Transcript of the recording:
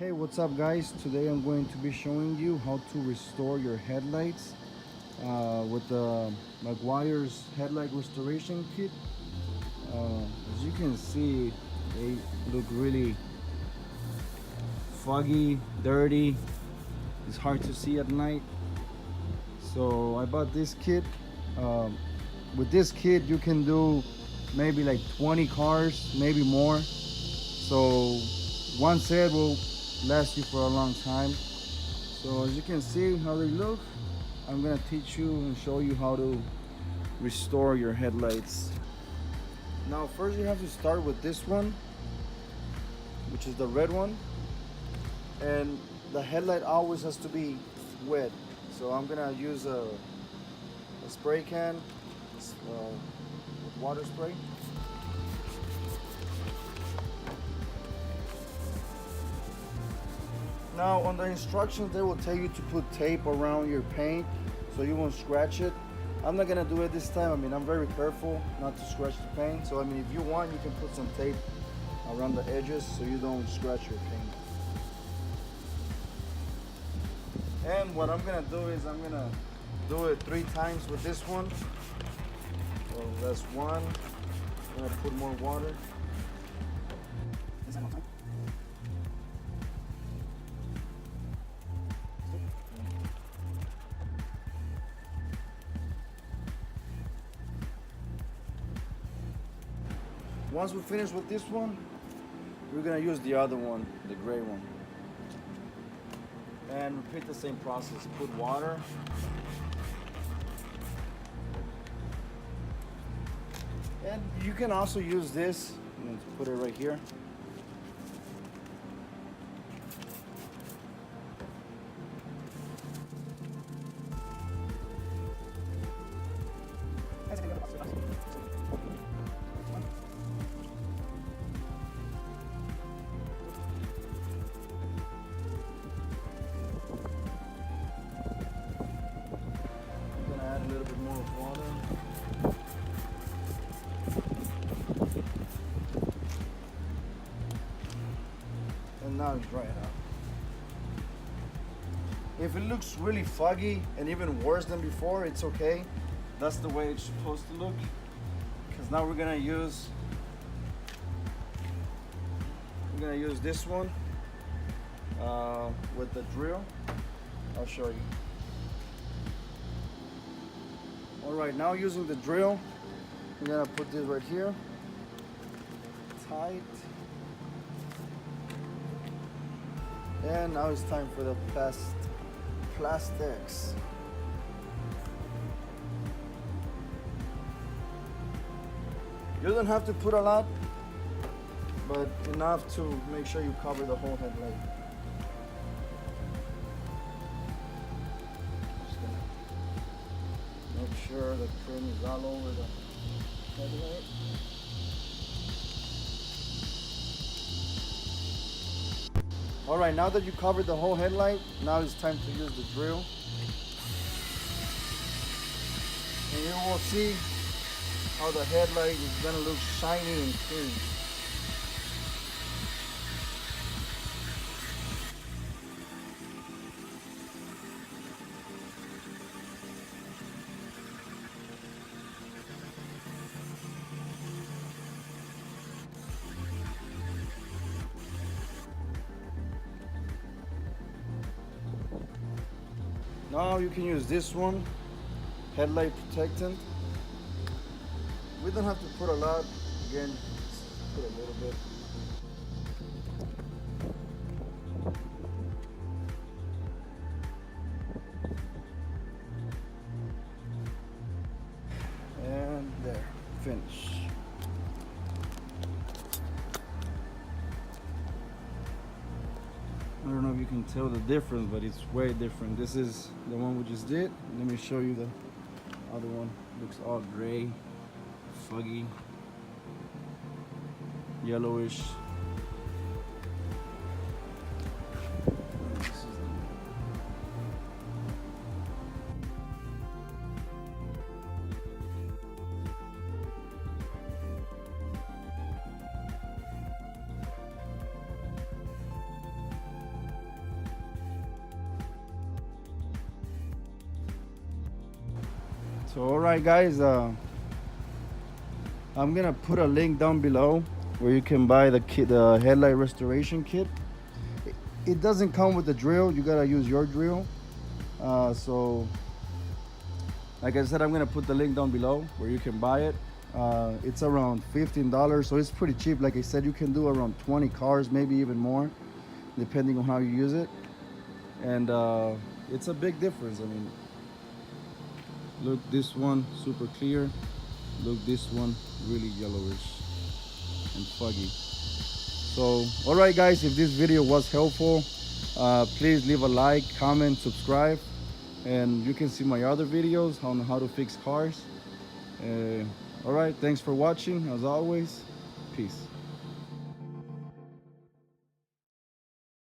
Hey, what's up guys? Today I'm going to be showing you how to restore your headlights with the Maguire's Headlight Restoration Kit. As you can see, they look really foggy, dirty. It's hard to see at night. So I bought this kit. Um, with this kit you can do maybe like 20 cars, maybe more. So one set will last you for a long time. So as you can see how they look, I'm gonna teach you and show you how to restore your headlights. Now first you have to start with this one, which is the red one, and the headlight always has to be wet. So I'm gonna use a spray can with water spray. Now on the instructions they will tell you to put tape around your paint so you won't scratch it. I'm not gonna do it this time. I mean, I'm very careful not to scratch the paint. So I mean, if you want, you can put some tape around the edges so you don't scratch your paint. And what I'm gonna do is I'm gonna do it 3 times with this one. So that's one. I'm gonna put more water. Once we finish with this one, we're gonna use the other one, the gray one. And repeat the same process. Put water. And you can also use this, put it right here. A little bit more of water. And now it's dry it out. If it looks really foggy and even worse than before, it's okay. That's the way it's supposed to look. Because now we're gonna use this one with the drill. I'll show you. Alright, now using the drill, I'm gonna put this right here, tight. And now it's time for the plastics. You don't have to put a lot, but enough to make sure you cover the whole headlight. Make sure the trim is all over the headlight. Alright, now that you covered the whole headlight, now it's time to use the drill. And you will see how the headlight is going to look shiny and clean. Now you can use this one, headlight protectant. We don't have to put a lot, again, just put a little bit. And there, finish. I don't know if you can tell the difference, but it's way different. This is the one we just did. Let me show you the other one. Looks all gray, foggy, yellowish. So all right, guys, I'm gonna put a link down below where you can buy the kit, the headlight restoration kit. It doesn't come with the drill. You gotta use your drill. So like I said, I'm gonna put the link down below where you can buy it. It's around $15, so it's pretty cheap. Like I said, you can do around 20 cars, maybe even more, depending on how you use it. And it's a big difference. I mean, look, this one super clear. Look, this one really yellowish and foggy. So all right, guys, if this video was helpful, please leave a like, comment, subscribe, and you can see my other videos on how to fix cars. All right, thanks for watching. As always, peace.